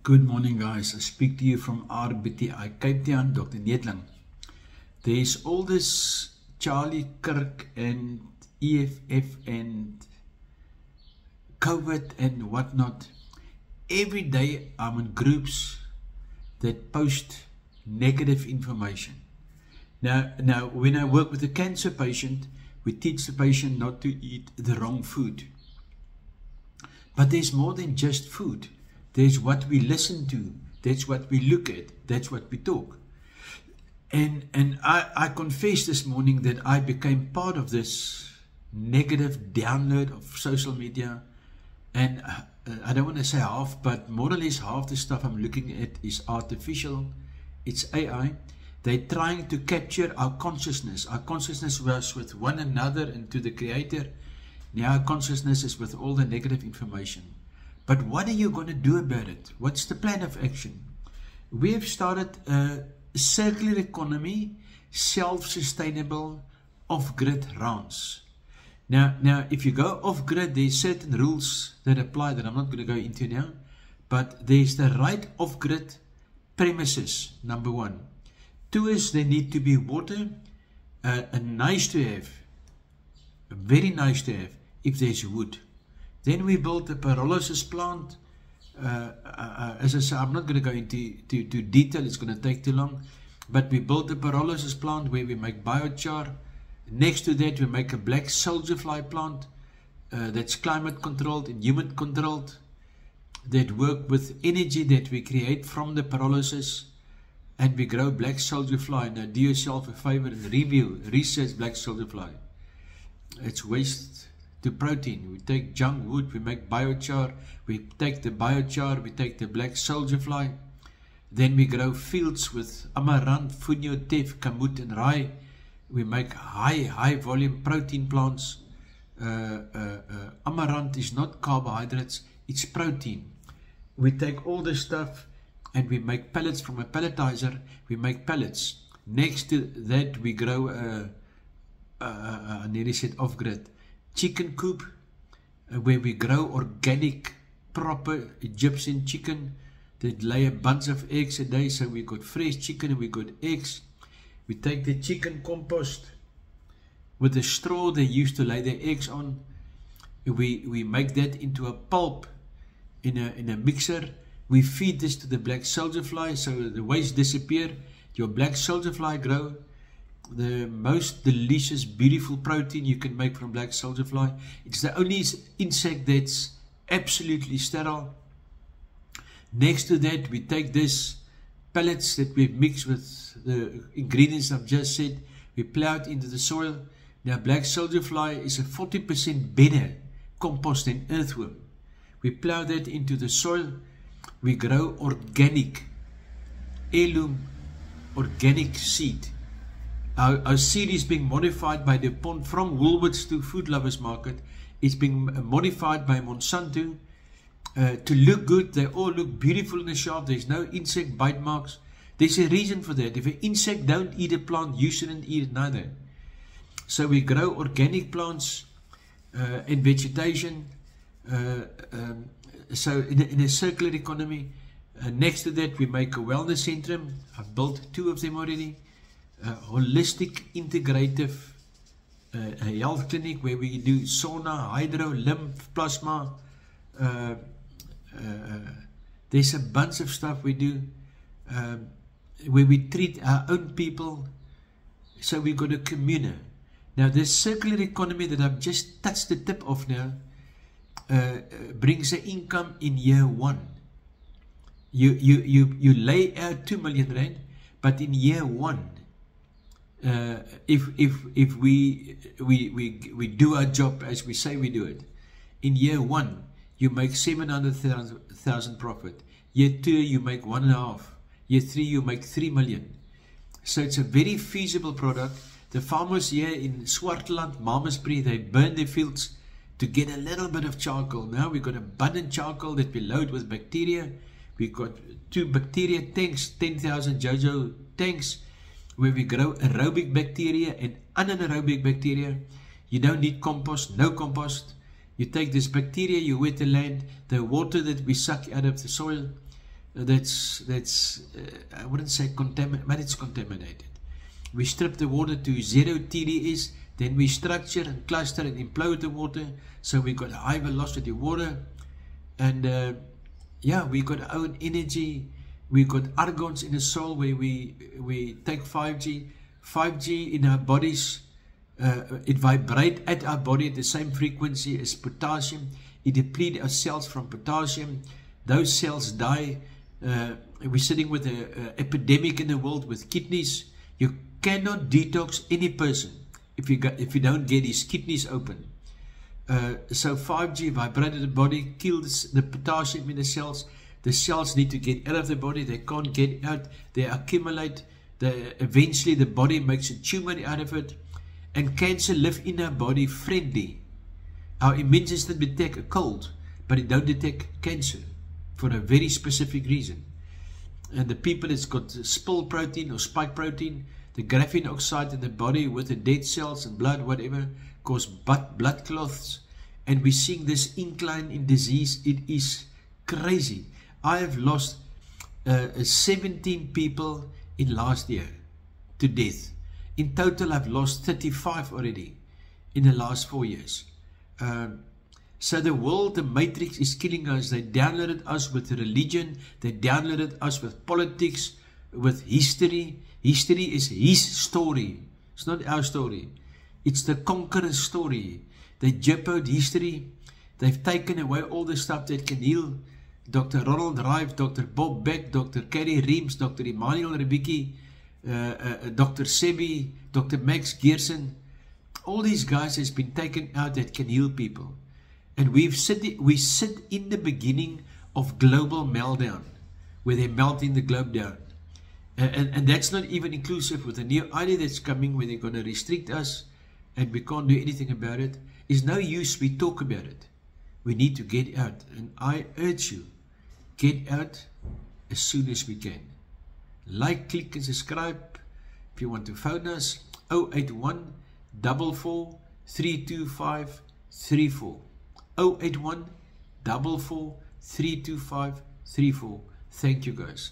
Good morning, guys. I speak to you from RBTI Cape Town, Dr. Nedling. There's all this Charlie Kirk and EFF and COVID and whatnot. Every day I'm in groups that post negative information. Now, when I work with a cancer patient, we teach the patient not to eat the wrong food. But there's more than just food. There's what we listen to, that's what we look at, that's what we talk. And I confess this morning that I became part of this negative download of social media. And I don't want to say half, but more or less half the stuff I'm looking at is artificial. It's AI. They're trying to capture our consciousness. Our consciousness was with one another and to the Creator. Now our consciousness is with all the negative information. But what are you going to do about it? What's the plan of action? We have started a circular economy, self-sustainable, off-grid rounds. Now, if you go off-grid, there's certain rules that apply that I'm not going to go into now. But there's the right off-grid premises, number one. Two is there need to be water, nice to have, very nice to have, if there's wood. Then we built a pyrolysis plant. As I say, I'm not going to go into detail, it's going to take too long. But we built a pyrolysis plant where we make biochar. Next to that, we make a black soldier fly plant that's climate controlled and humid controlled, that work with energy that we create from the pyrolysis. And we grow black soldier fly. Now do yourself a favor and research black soldier fly. It's waste to protein. We take junk wood, we make biochar, we take the biochar, we take the black soldier fly, then we grow fields with amaranth, funio, teff, kamut and rye. We make high volume protein plants. Amaranth is not carbohydrates, it's protein. We take all this stuff and we make pellets from a pelletizer, we make pellets. Next to that we grow I nearly said off-grid, chicken coop, where we grow organic, proper Egyptian chicken that lay a bunch of eggs a day. So we got fresh chicken and we got eggs. We take the chicken compost with the straw they used to lay their eggs on. We make that into a pulp in a mixer. We feed this to the black soldier fly so the waste disappear. Your black soldier fly grow the most delicious, beautiful protein you can make from black soldier fly. It's the only insect that's absolutely sterile. Next to that, we take this pellets that we've mixed with the ingredients I've just said. We plow it into the soil. Now, black soldier fly is a 40% better compost than earthworm. We plow that into the soil. We grow organic, heirloom, organic seed. Our seed is being modified by DuPont from Woolworths to Food Lovers Market. It's being modified by Monsanto to look good. They all look beautiful in the shop. There's no insect bite marks. There's a reason for that. If an insect don't eat a plant, you shouldn't eat it neither. So we grow organic plants and vegetation. So in a circular economy. Next to that, we make a wellness centrum. I've built 2 of them already. Holistic, integrative health clinic where we do sauna, hydro, lymph, plasma. There's a bunch of stuff we do where we treat our own people. So we got a commune. Now this circular economy that I've just touched the tip of now brings an income in year 1. You lay out 2 million rand, but in year 1, if we do our job as we say we do it, in year 1 you make 700,000 profit. Year 2 you make 1.5. Year 3 you make 3 million. So it's a very feasible product. The farmers here in Swartland, Malmesbury, they burn their fields to get a little bit of charcoal. Now we've got abundant charcoal that we load with bacteria. We've got 2 bacteria tanks, 10,000 Jojo tanks, where we grow aerobic bacteria and anaerobic bacteria. You don't need compost, no compost. You take this bacteria, you wet the land, the water that we suck out of the soil, I wouldn't say contaminated, but it's contaminated. We strip the water to 0 TDS, then we structure and cluster and implode the water, so we got high velocity water, and yeah, we got our own energy. We got argons in the soil where we take 5G. 5G in our bodies, it vibrates at our body at the same frequency as potassium. It depletes our cells from potassium. Those cells die. We're sitting with an epidemic in the world with kidneys. You cannot detox any person if you don't get his kidneys open. So 5G vibrated the body, kills the potassium in the cells. The cells need to get out of the body. They can't get out. They accumulate. Eventually the body makes a tumor out of it. And cancer lives in our body friendly. Our immune system detects a cold, but it don't detect cancer for a very specific reason. And the people that's got spill protein or spike protein, the graphene oxide in the body with the dead cells and blood, whatever, cause blood clots. And we're seeing this incline in disease. It is crazy. I have lost 17 people in last year to death. In total, I've lost 35 already in the last 4 years. So the world, the matrix is killing us. They downloaded us with religion. They downloaded us with politics, with history. History is his story. It's not our story. It's the conqueror's story. They jeopardized history. They've taken away all the stuff that can heal. Dr. Ronald Rive, Dr. Bob Beck, Dr. Kerry Reams, Dr. Emmanuel Rebicki, Dr. Sebi, Dr. Max Gerson. All these guys has been taken out that can heal people. And we sit in the beginning of global meltdown, where they're melting the globe down. And that's not even inclusive with the new idea that's coming, where they're going to restrict us and we can't do anything about it. It's no use we talk about it. We need to get out. And I urge you, get out as soon as we can. Like, click and subscribe. If you want to phone us, 081 44 325 34. 081 44 325 34. Thank you guys.